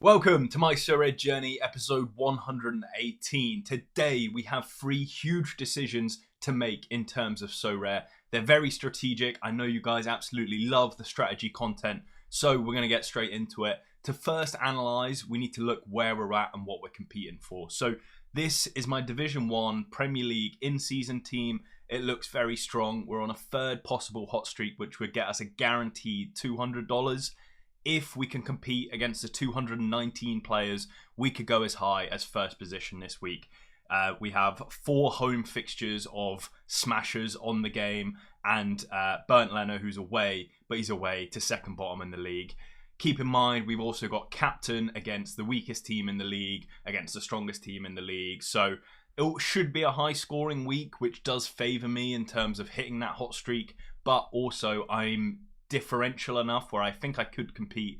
Welcome to my Sorare Journey, episode 118. Today we have 3 huge decisions to make in terms of Sorare. They're very strategic. I know you guys absolutely love the strategy content, so we're going to get straight into it. To first analyse, we need to look where we're at and what we're competing for. So this is my Division 1 Premier League in-season team. It looks very strong. We're on a third possible hot streak, which would get us a guaranteed $200. If we can compete against the 219 players, we could go as high as first position this week. We have 4 home fixtures of smashers on the game, and Bernd Leno, who's away, but he's away to second bottom in the league. Keep in mind, we've also got captain against the weakest team in the league, against the strongest team in the league. So it should be a high-scoring week, which does favour me in terms of hitting that hot streak. But also, I'm differential enough where I think I could compete,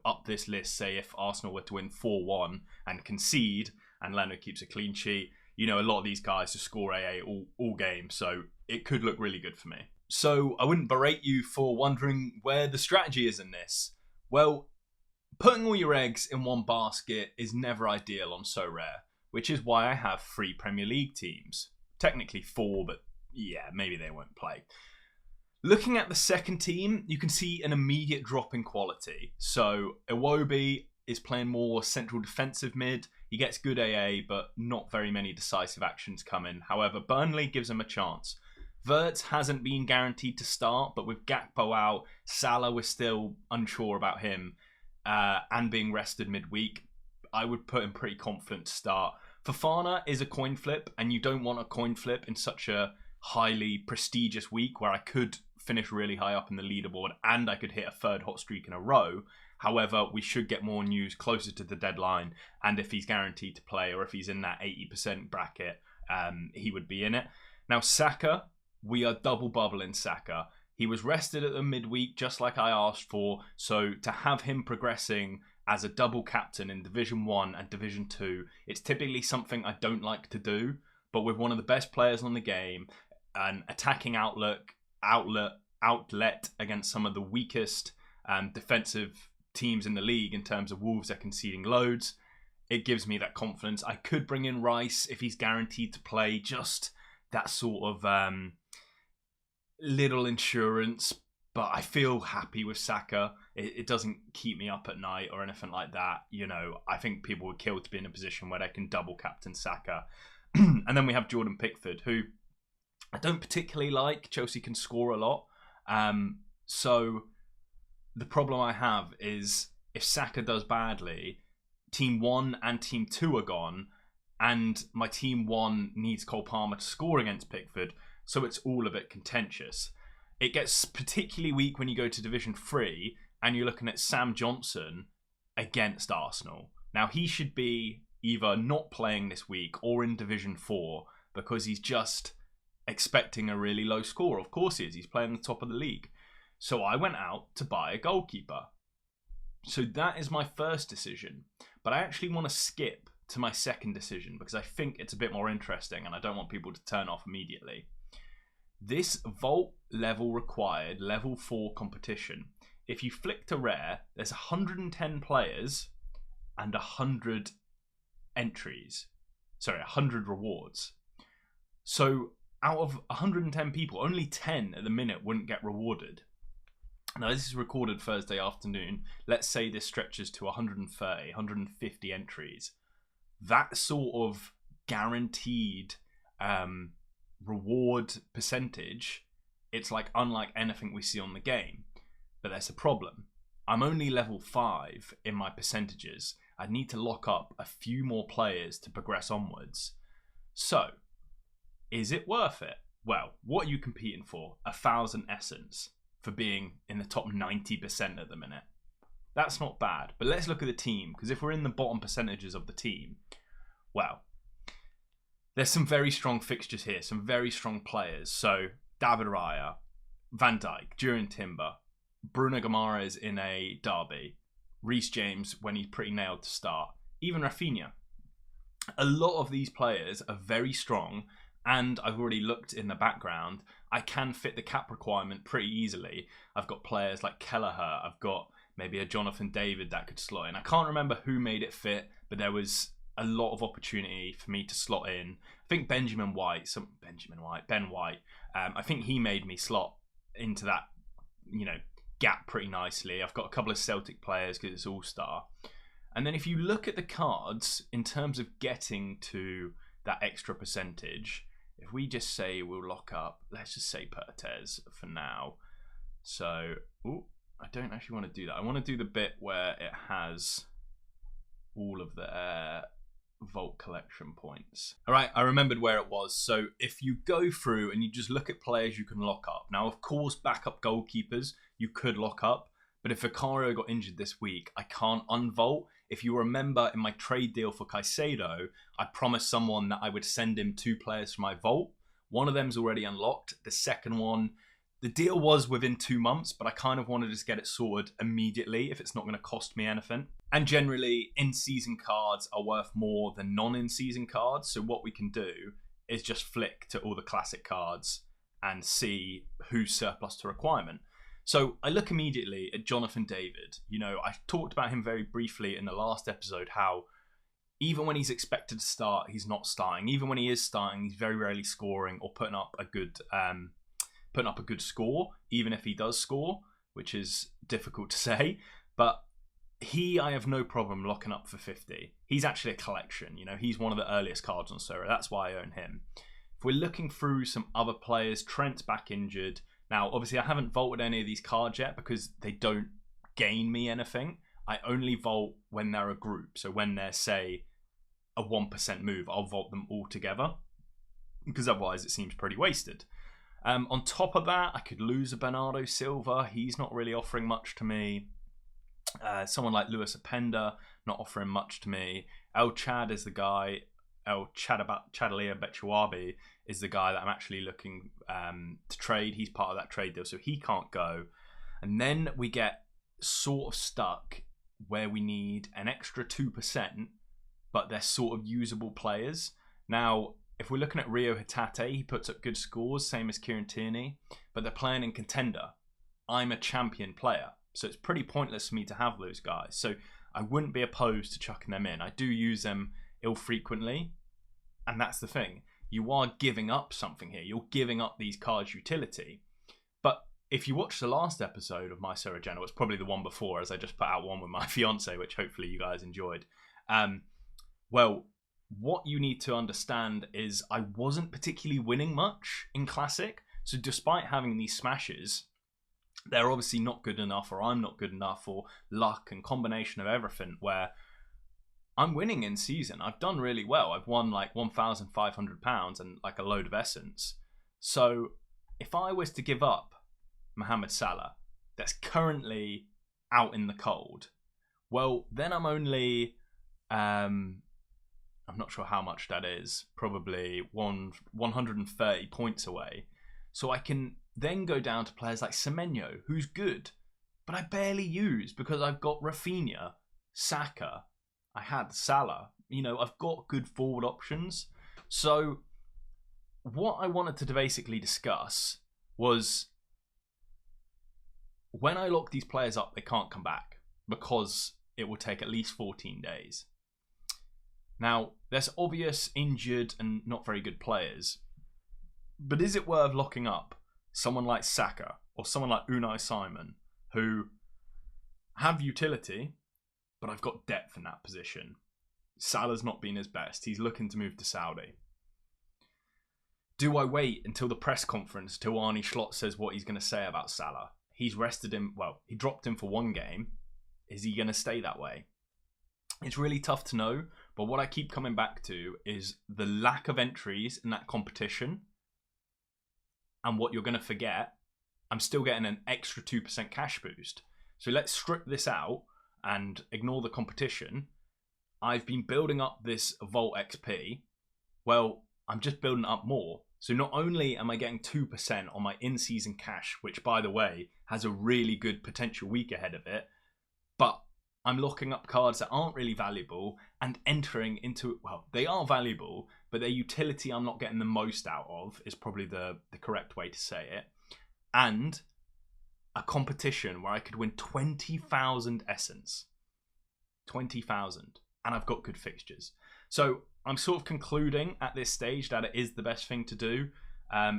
up this list. Say if Arsenal were to win 4-1 and concede and Leno keeps a clean sheet, a lot of these guys just score AA all game, so it could look really good for me. So I wouldn't berate you for wondering where the strategy is in this. Well, putting all your eggs in one basket is never ideal on Sorare, which is why I have 3 Premier League teams. Technically 4, but yeah, maybe they won't play. Looking at the second team, you can see an immediate drop in quality. So Iwobi is playing more central defensive mid. He gets good AA, but not very many decisive actions come in. However, Burnley gives him a chance. Wirtz hasn't been guaranteed to start, but with Gakpo out, Salah, we're still unsure about him, and being rested midweek, I would put him pretty confident to start. Fofana is a coin flip, and you don't want a coin flip in such a highly prestigious week where I could finish really high up in the leaderboard and I could hit a third hot streak in a row. However, we should get more news closer to the deadline, and if he's guaranteed to play or if he's in that 80% bracket, he would be in it. Now Saka, we are double bubbling Saka. He was rested at the midweek just like I asked for, so to have him progressing as a double captain in Division 1 and Division 2, it's typically something I don't like to do, but with one of the best players on the game, an attacking outlet against some of the weakest defensive teams in the league in terms of Wolves, are conceding loads. It gives me that confidence. I could bring in Rice if he's guaranteed to play, just that sort of little insurance, but I feel happy with Saka. It doesn't keep me up at night or anything like that. I think people would kill to be in a position where they can double captain Saka. And then we have Jordan Pickford, who I don't particularly like. Chelsea can score a lot. So the problem I have is if Saka does badly, Team 1 and Team 2 are gone, and my Team 1 needs Cole Palmer to score against Pickford, so it's all a bit contentious. It gets particularly weak when you go to Division 3 and you're looking at Sam Johnson against Arsenal. Now, he should be either not playing this week or in Division 4 because he's just expecting a really low score. Of course he is. He's playing the top of the league. So I went out to buy a goalkeeper. So that is my first decision. But I actually want to skip to my second decision because I think it's a bit more interesting and I don't want people to turn off immediately. This vault level required level 4 competition. If you flick to rare, there's 110 players and 100 entries. Sorry, 100 rewards. So out of 110 people, only 10 at the minute wouldn't get rewarded. Now, this is recorded Thursday afternoon. Let's say this stretches to 130, 150 entries. That sort of guaranteed reward percentage, it's like unlike anything we see on the game. But there's a problem. I'm only level 5 in my percentages. I need to lock up a few more players to progress onwards. So, is it worth it? Well, what are you competing for? 1,000 essence for being in the top 90% at the minute. That's not bad. But let's look at the team, because if we're in the bottom percentages of the team, well, there's some very strong fixtures here, some very strong players. So, David Raya, Van Dijk, Duran Timber, Bruno Guimaraes in a derby, Reece James when he's pretty nailed to start, even Rafinha. A lot of these players are very strong, and I've already looked in the background. I can fit the cap requirement pretty easily. I've got players like Kelleher, I've got maybe a Jonathan David that could slot in. I can't remember who made it fit, but there was a lot of opportunity for me to slot in. I think Ben White. I think he made me slot into that, gap pretty nicely. I've got a couple of Celtic players because it's All-Star. And then if you look at the cards in terms of getting to that extra percentage, if we just say we'll lock up, let's just say Pertez for now. So, I don't actually want to do that. I want to do the bit where it has all of the Vault collection points. All right, I remembered where it was. So if you go through and you just look at players you can lock up. Now, of course, backup goalkeepers you could lock up. But if Vicario got injured this week, I can't unvault. If you remember in my trade deal for Caicedo, I promised someone that I would send him 2 players from my vault. One of them's already unlocked. The second one, the deal was within 2 months, but I kind of wanted to just get it sorted immediately if it's not going to cost me anything. And generally, in-season cards are worth more than non-in-season cards. So what we can do is just flick to all the classic cards and see who's surplus to requirement. So I look immediately at Jonathan David. I talked about him very briefly in the last episode, how even when he's expected to start, he's not starting. Even when he is starting, he's very rarely scoring or putting up a good score, even if he does score, which is difficult to say. But I have no problem locking up for 50. He's actually a collection. He's one of the earliest cards on Sorare. That's why I own him. If we're looking through some other players, Trent's back injured. Now, obviously, I haven't vaulted any of these cards yet because they don't gain me anything. I only vault when they're a group. So when they're, say, a 1% move, I'll vault them all together because otherwise it seems pretty wasted. On top of that, I could lose a Bernardo Silva. He's not really offering much to me. Someone like Luis Openda, not offering much to me. El Chad is the guy. Chadalia Bechuabi is the guy that I'm actually looking to trade. He's part of that trade deal, so he can't go. And then we get sort of stuck where we need an extra 2%, but they're sort of usable players. Now, if we're looking at Rio Hatate, he puts up good scores, same as Kieran Tierney, but they're playing in contender. I'm a champion player, so it's pretty pointless for me to have those guys. So I wouldn't be opposed to chucking them in. I do use them infrequently, and that's the thing. You are giving up something here. You're giving up these cards' utility. But if you watch the last episode of my Sorare Journey, it's probably the one before, as I just put out one with my fiance, which hopefully you guys enjoyed. What you need to understand is I wasn't particularly winning much in Classic. So despite having these smashes, they're obviously not good enough, or I'm not good enough, or luck and combination of everything, where I'm winning in season. I've done really well. I've won like £1,500 and like a load of essence. So if I was to give up Mohamed Salah, that's currently out in the cold, well, then I'm only, I'm not sure how much that is, probably 130 points away. So I can then go down to players like Semenyo, who's good, but I barely use because I've got Rafinha, Saka, I had Salah. I've got good forward options. So what I wanted to basically discuss was when I lock these players up, they can't come back because it will take at least 14 days. Now, there's obvious injured and not very good players, but is it worth locking up someone like Saka or someone like Unai Simon who have utility, but I've got depth in that position? Salah's not been his best. He's looking to move to Saudi. Do I wait until the press conference till Arne Slot says what he's going to say about Salah? He's rested him. Well, he dropped him for one game. Is he going to stay that way? It's really tough to know, but what I keep coming back to is the lack of entries in that competition. And what you're going to forget, I'm still getting an extra 2% cash boost. So let's strip this out and ignore the competition. I've been building up this Vault XP. Well, I'm just building up more. So not only am I getting 2% on my in-season cash, which, by the way, has a really good potential week ahead of it, but I'm locking up cards that aren't really valuable and entering into, well, they are valuable, but their utility I'm not getting the most out of is probably the correct way to say it. And a competition where I could win 20,000 essence. 20,000. And I've got good fixtures. So I'm sort of concluding at this stage that it is the best thing to do.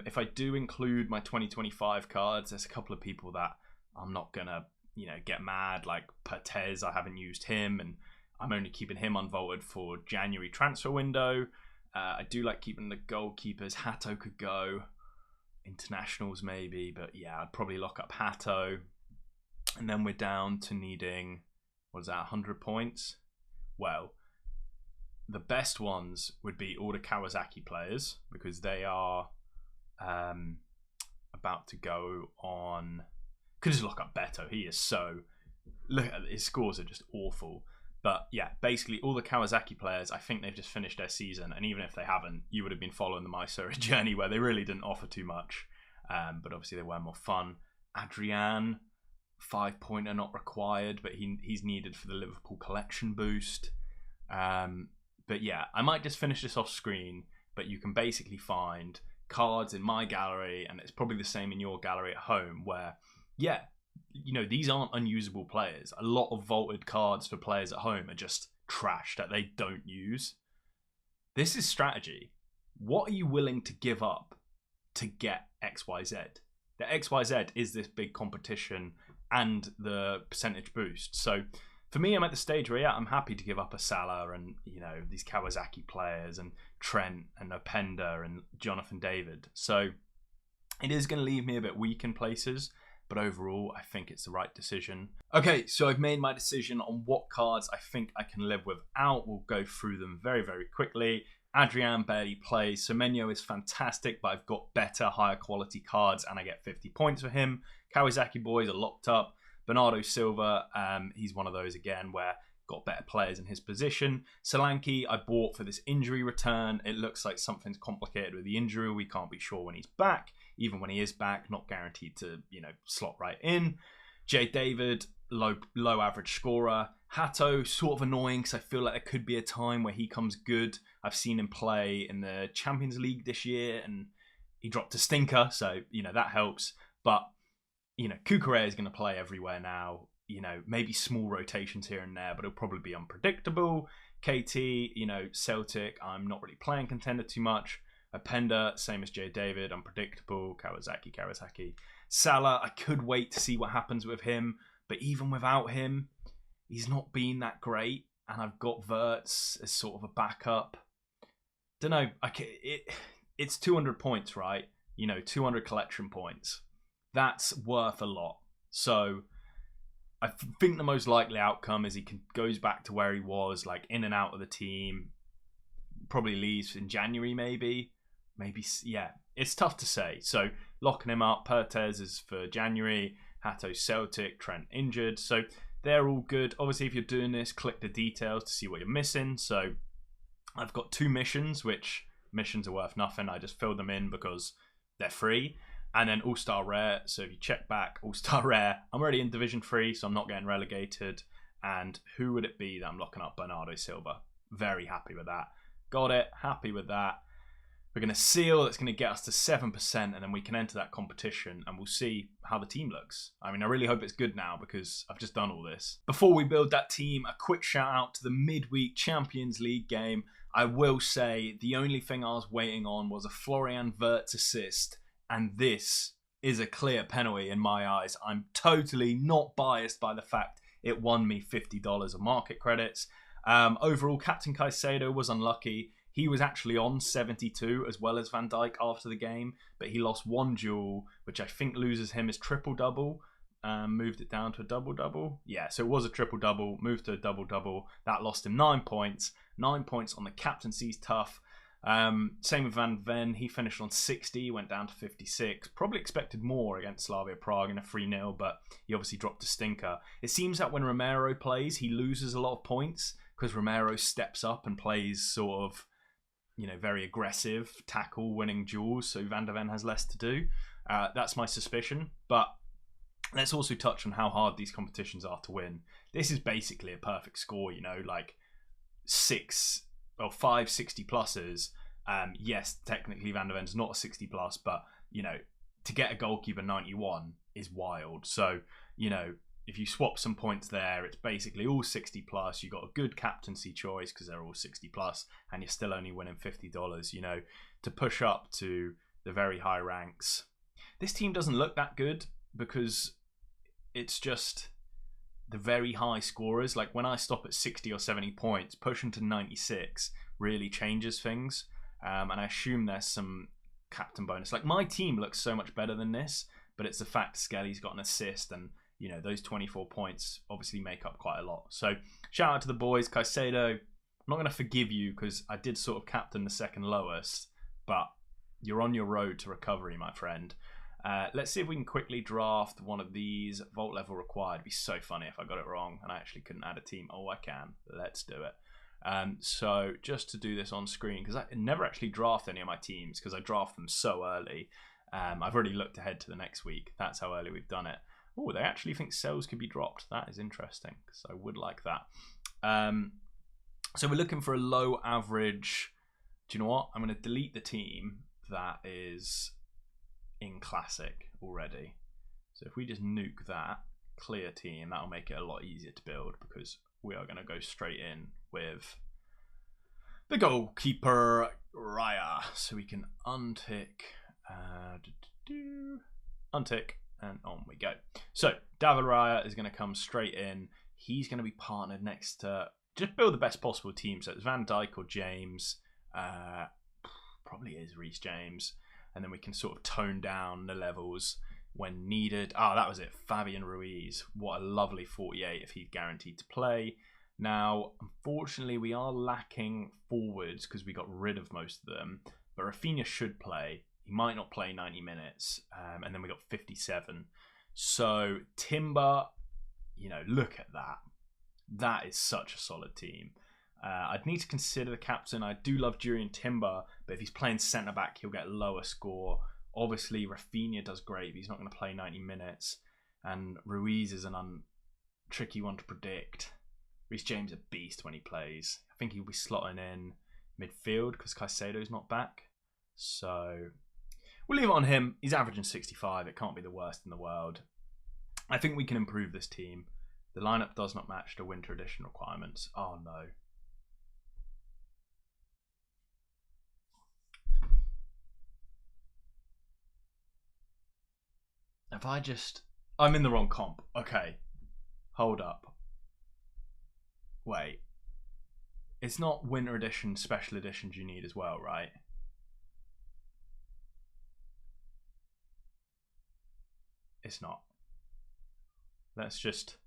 If I do include my 2025 cards, there's a couple of people that I'm not going to, get mad. Like Pertez, I haven't used him, and I'm only keeping him unvaulted for January transfer window. I do like keeping the goalkeepers. Hato could go. Internationals maybe, but yeah, I'd probably lock up Hato. And then we're down to needing, 100 points? Well, the best ones would be all the Kawasaki players, because they are about to go on. Could just lock up Beto. He is so, look at his scores are just awful. But yeah, basically all the Kawasaki players, I think they've just finished their season, and even if they haven't, you would have been following the Sorare Journey where they really didn't offer too much, but obviously they were more fun. Adrian, 5-pointer not required, but he's needed for the Liverpool collection boost. But yeah, I might just finish this off screen, but you can basically find cards in my gallery, and it's probably the same in your gallery at home, where, yeah, these aren't unusable players. A lot of vaulted cards for players at home are just trash that they don't use. This is strategy. What are you willing to give up to get XYZ? The XYZ is this big competition and the percentage boost. So for me, I'm at the stage where, yeah, I'm happy to give up a Salah and, these Kawasaki players and Trent and Openda and Jonathan David. So it is going to leave me a bit weak in places, but overall, I think it's the right decision. Okay, so I've made my decision on what cards I think I can live without. We'll go through them very, very quickly. Adrian barely plays. Semenyo is fantastic, but I've got better, higher quality cards, and I get 50 points for him. Kawasaki boys are locked up. Bernardo Silva, he's one of those again where got better players in his position. Solanke, I bought for this injury return. It looks like something's complicated with the injury. We can't be sure when he's back. Even when he is back, not guaranteed to, slot right in. Jay David, low average scorer. Hato, sort of annoying because I feel like there could be a time where he comes good. I've seen him play in the Champions League this year and he dropped a stinker, so, that helps. But, Kukure is going to play everywhere now. Maybe small rotations here and there, but it'll probably be unpredictable. KT, Celtic, I'm not really playing contender too much. Openda, same as Jay David, unpredictable. Kawasaki. Salah, I could wait to see what happens with him, but even without him, he's not been that great, and I've got Wirtz as sort of a backup. Don't know. It's 200 points, right? 200 collection points. That's worth a lot. So I think the most likely outcome is he goes back to where he was, like in and out of the team. Probably leaves in January, maybe, yeah. It's tough to say. So locking him up. Pertez is for January. Hato Celtic. Trent injured. So they're all good. Obviously, if you're doing this, click the details to see what you're missing. So I've got 2 missions, which missions are worth nothing. I just filled them in because they're free. And then All-Star Rare. So if you check back, All-Star Rare, I'm already in Division 3, so I'm not getting relegated. And who would it be that I'm locking up? Bernardo Silva. Very happy with that. Got it. Happy with that. We're going to seal. That's going to get us to 7%, and then we can enter that competition, and we'll see how the team looks. I mean, I really hope it's good now because I've just done all this. Before we build that team, a quick shout out to the midweek Champions League game. I will say the only thing I was waiting on was a Florian Wirtz assist, and this is a clear penalty in my eyes. I'm totally not biased by the fact it won me $50 of market credits. Overall, Captain Caicedo was unlucky. He was actually on 72 as well as Van Dijk after the game, but he lost one duel, which I think loses him his triple-double. Moved it down to a double-double. Yeah, so it was a triple-double, moved to a double-double. That lost him 9 points. 9 points on the captaincy's tough. Same with Van Ven. He finished on 60, went down to 56. Probably expected more against Slavia Prague in a 3-0, but he obviously dropped a stinker. It seems that when Romero plays, he loses a lot of points because Romero steps up and plays sort of, very aggressive, tackle-winning duels, so Van de Ven has less to do. That's my suspicion, but let's also touch on how hard these competitions are to win. This is basically a perfect score, like 5 60 pluses. Yes, technically Van de Ven's not a 60 plus, but to get a goalkeeper 91 is wild. So, you know, if you swap some points there, it's basically all 60 plus. You got a good captaincy choice because they're all 60 plus, and you're still only winning $50, you know, to push up to the very high ranks. This team doesn't look that good because it's just the very high scorers. Like when I stop at 60 or 70 points, pushing to 96 really changes things. And I assume there's some captain bonus. Like my team looks so much better than this, but it's the fact Skelly's got an assist, and you know those 24 points obviously make up quite a lot. So shout out to the boys. Caicedo, I'm not going to forgive you because I did sort of captain the second lowest, but you're on your road to recovery, my friend. Let's see if we can quickly draft one of these. Vault level required. It'd be so funny if I got it wrong and I actually couldn't add a team. Oh, I can. Let's do it. So just to do this on screen, because I never actually draft any of my teams because I draft them so early. I've already looked ahead to the next week. That's how early we've done it. Oh, they actually think cells could be dropped. That is interesting. So I would like that. So we're looking for a low average. Do you know what? I'm going to delete the team that is in classic already. So if we just nuke that, clear team, that'll make it a lot easier to build because we are going to go straight in with the goalkeeper Raya. So we can untick, untick, and on we go. So David Raya is going to come straight in. He's going to be partnered next to, just build the best possible team. So it's Van Dijk or James, probably is Reece James. And then we can sort of tone down the levels when needed. Oh, that was it. Fabian Ruiz. What a lovely 48 if he's guaranteed to play. Now, unfortunately, we are lacking forwards because we got rid of most of them. But Rafinha should play. He might not play 90 minutes. And then we got 57. So, Timber, you know, look at that. That is such a solid team. I'd need to consider the captain. I do love Jurriën Timber, but if he's playing centre-back, he'll get a lower score. Obviously, Rafinha does great, but he's not going to play 90 minutes. And Ruiz is an tricky one to predict. Reece James a beast when he plays. I think he'll be slotting in midfield because Caicedo's not back. So we'll leave it on him. He's averaging 65. It can't be the worst in the world. I think we can improve this team. The lineup does not match the winter edition requirements. Oh, no. If I just... I'm in the wrong comp. Okay. Hold up. Wait. It's not winter edition, special editions you need as well, right? It's not. Let's just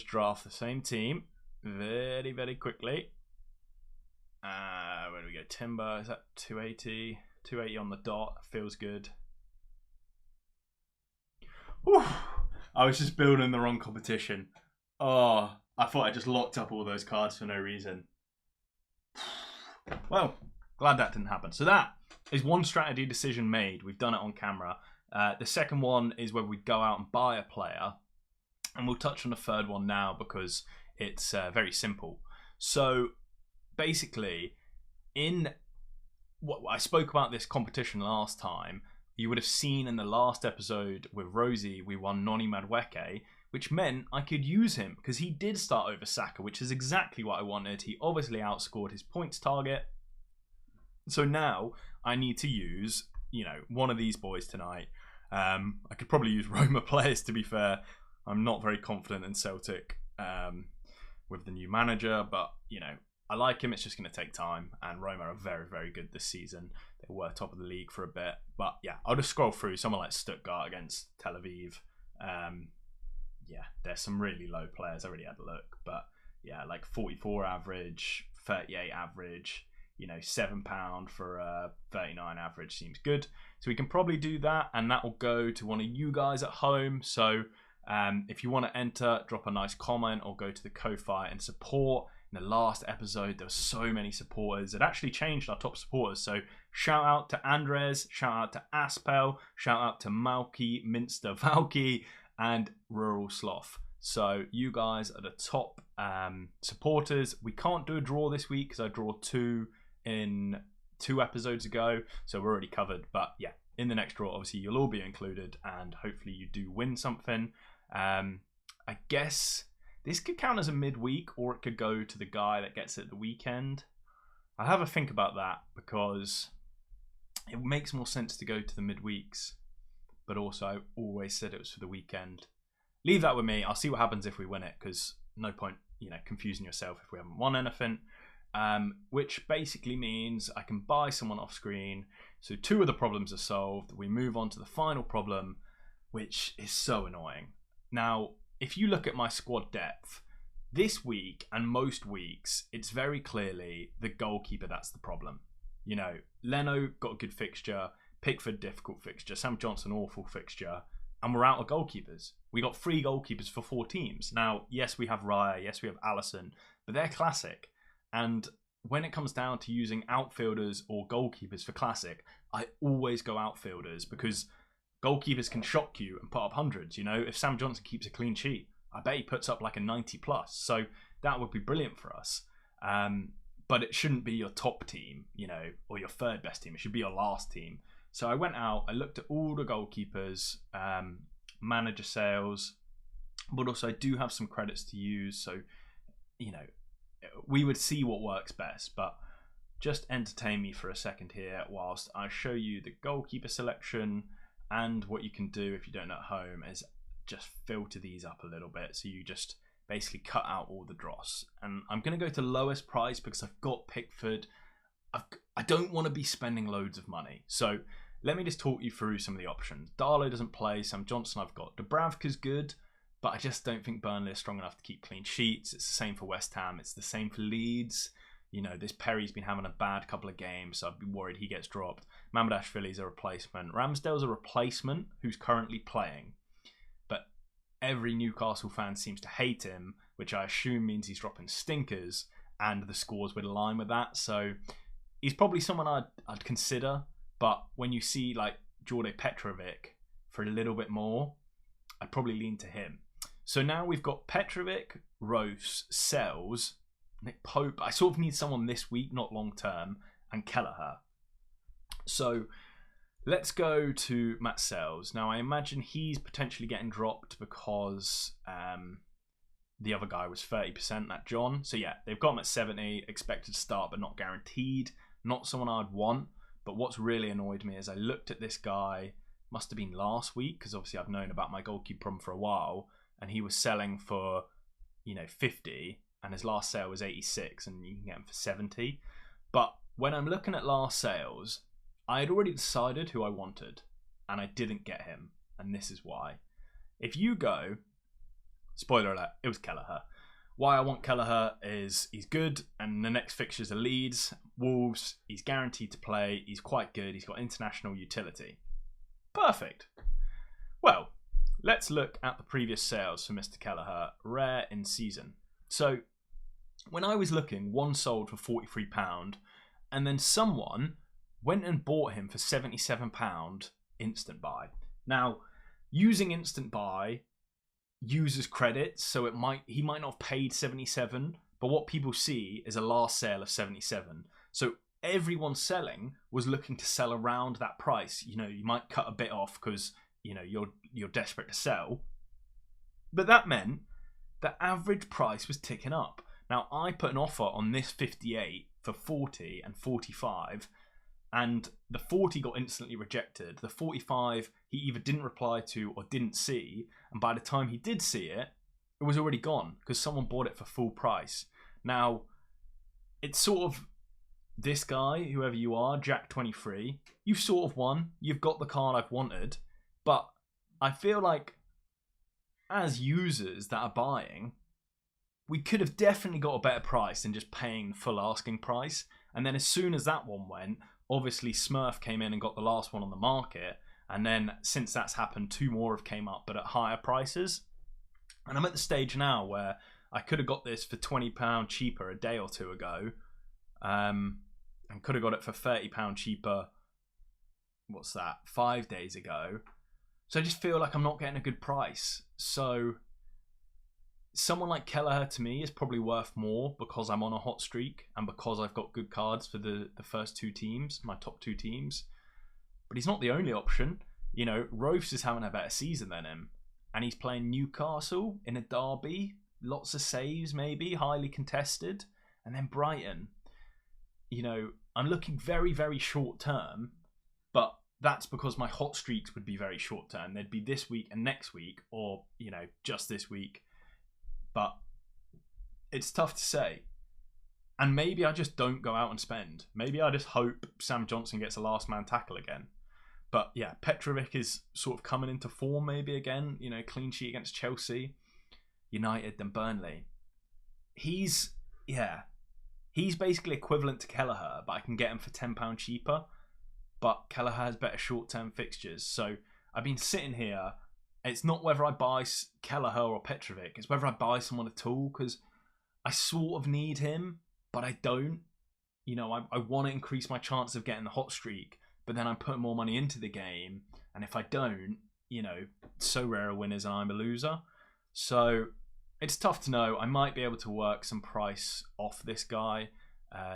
draft the same team very, very quickly. Where do we go? Timber, is that 280? 280 on the dot. Feels good. Whew. I was just building the wrong competition. Oh, I thought I just locked up all those cards for no reason. Well, glad that didn't happen. So that is one strategy decision made. We've done it on camera. The second one is whether we go out and buy a player. And we'll touch on the third one now because it's very simple. So basically, in what I spoke about this competition last time, you would have seen in the last episode with Rosie, we won Noni Madueke, which meant I could use him because he did start over Saka, which is exactly what I wanted. He obviously outscored his points target. So now I need to use, you know, one of these boys tonight. I could probably use Roma players, to be fair. I'm not very confident in Celtic with the new manager, but, you know, I like him. It's just going to take time. And Roma are very, very good this season. They were top of the league for a bit. But, yeah, I'll just scroll through. Someone like Stuttgart against Tel Aviv. Yeah, there's some really low players. I already had a look. But, yeah, like 44 average, 38 average, you know, £7 for a 39 average seems good. So we can probably do that. And that will go to one of you guys at home. So if you want to enter, drop a nice comment or go to the Ko-Fi and support. In the last episode, there were so many supporters. It actually changed our top supporters. So shout out to Andres, shout out to Aspel, shout out to Malky, Minster Valky, and Rural Sloth. So you guys are the top supporters. We can't do a draw this week because I drew 2 in 2 episodes ago. So we're already covered. But yeah, in the next draw, obviously, you'll all be included, and hopefully you do win something. I guess this could count as a midweek, or it could go to the guy that gets it the weekend. I'll have a think about that, because it makes more sense to go to the midweeks, but also I always said it was for the weekend. Leave that with me. I'll see what happens if we win it, because no point, confusing yourself if we haven't won anything. Which basically means I can buy someone off screen. So 2 of the problems are solved. We move on to the final problem, which is so annoying. Now, if you look at my squad depth, this week and most weeks, it's very clearly the goalkeeper that's the problem. Leno got a good fixture, Pickford difficult fixture, Sam Johnson awful fixture, and we're out of goalkeepers. We got 3 goalkeepers for 4 teams. Now, yes, we have Raya, yes, we have Alisson, but they're classic. And when it comes down to using outfielders or goalkeepers for classic, I always go outfielders, because goalkeepers can shock you and put up hundreds. If Sam Johnson keeps a clean sheet, I bet he puts up like a 90 plus. So that would be brilliant for us. But it shouldn't be your top team, or your 3rd best team. It should be your last team. So I went out, I looked at all the goalkeepers, manager sales, but also I do have some credits to use. So, we would see what works best, but just entertain me for a second here whilst I show you the goalkeeper selection. And what you can do if you don't know at home is just filter these up a little bit. So you just basically cut out all the dross. And I'm going to go to lowest price because I've got Pickford. I don't want to be spending loads of money. So let me just talk you through some of the options. Darlow doesn't play. Sam Johnson I've got. Dubravka's good, but I just don't think Burnley are strong enough to keep clean sheets. It's the same for West Ham. It's the same for Leeds. This Perry's been having a bad couple of games, so I'd be worried he gets dropped. Mamardashvili's a replacement. Ramsdale's a replacement who's currently playing. But every Newcastle fan seems to hate him, which I assume means he's dropping stinkers, and the scores would align with that. So he's probably someone I'd consider, but when you see like Jorde Petrovic for a little bit more, I'd probably lean to him. So now we've got Petrovic, Rose, Sells, Nick Pope. I sort of need someone this week, not long term, and Kelleher. So let's go to Matt Sells. Now I imagine he's potentially getting dropped because the other guy was 30%, that John. So yeah, they've got him at 70, expected to start but not guaranteed. Not someone I'd want. But what's really annoyed me is I looked at this guy, must have been last week, because obviously I've known about my goalkeeper problem for a while, and he was selling for 50, and his last sale was 86, and you can get him for 70. But when I'm looking at last sales, I had already decided who I wanted, and I didn't get him, and this is why. If you go, spoiler alert, it was Kelleher. Why I want Kelleher is he's good, and the next fixtures are Leeds, Wolves. He's guaranteed to play. He's quite good. He's got international utility. Perfect. Well, let's look at the previous sales for Mr. Kelleher, rare in season. So when I was looking, one sold for £43, and then someone went and bought him for £77 instant buy. Now, using instant buy uses credits, so he might not have paid 77, but what people see is a last sale of 77. So everyone selling was looking to sell around that price. You might cut a bit off because you're desperate to sell, but that meant the average price was ticking up. Now I put an offer on this 58 for 40 and 45, and the 40 got instantly rejected. The 45 he either didn't reply to or didn't see, and by the time he did see it, it was already gone because someone bought it for full price. Now, it's sort of this guy, whoever you are, Jack23, you've sort of won. You've got the card I've wanted, but I feel like as users that are buying, we could have definitely got a better price than just paying full asking price. And then as soon as that one went, obviously Smurf came in and got the last one on the market, and then since that's happened, 2 more have came up but at higher prices. And I'm at the stage now where I could have got this for £20 cheaper a day or 2 ago, and could have got it for £30 cheaper, 5 days ago. So I just feel like I'm not getting a good price. So someone like Kelleher to me is probably worth more because I'm on a hot streak and because I've got good cards for the first 2 teams, my top 2 teams. but he's not the only option. You know, Rose is having a better season than him, and he's playing Newcastle in a derby, lots of saves maybe, highly contested, and then Brighton. You know, I'm looking very, very short term, but that's because my hot streaks would be very short term. They'd be this week and next week, or, you know, just this week. But it's tough to say. And maybe I just don't go out and spend. Maybe I just hope Sam Johnson gets a last man tackle again. But yeah, Petrovic is sort of coming into form maybe again. You know, clean sheet against Chelsea, United, then Burnley. He's basically equivalent to Kelleher, but I can get him for £10 cheaper. But Kelleher has better short-term fixtures. So I've been sitting here. It's not whether I buy Kelleher or Petrovic. It's whether I buy someone at all, because I sort of need him, but I don't. You know, I want to increase my chance of getting the hot streak, but then I'm putting more money into the game, and if I don't, you know, Sorare winners and I'm a loser. So it's tough to know. I might be able to work some price off this guy.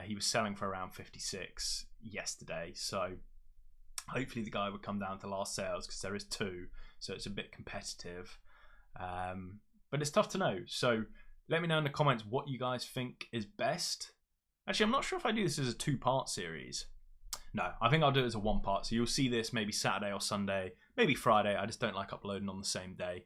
He was selling for around 56 yesterday, so hopefully the guy would come down to last sales, because there is 2, so it's a bit competitive. But it's tough to know. So let me know in the comments what you guys think is best. Actually, I'm not sure if I do this as a 2-part series. No, I think I'll do it as a 1-part. So you'll see this maybe Saturday or Sunday, maybe Friday. I just don't like uploading on the same day.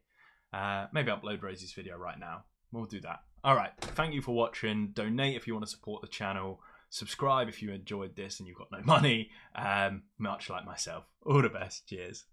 Maybe I'll upload Rosie's video right now. We'll do that. All right. Thank you for watching. Donate if you want to support the channel. Subscribe if you enjoyed this and you've got no money. Much like myself. All the best. Cheers.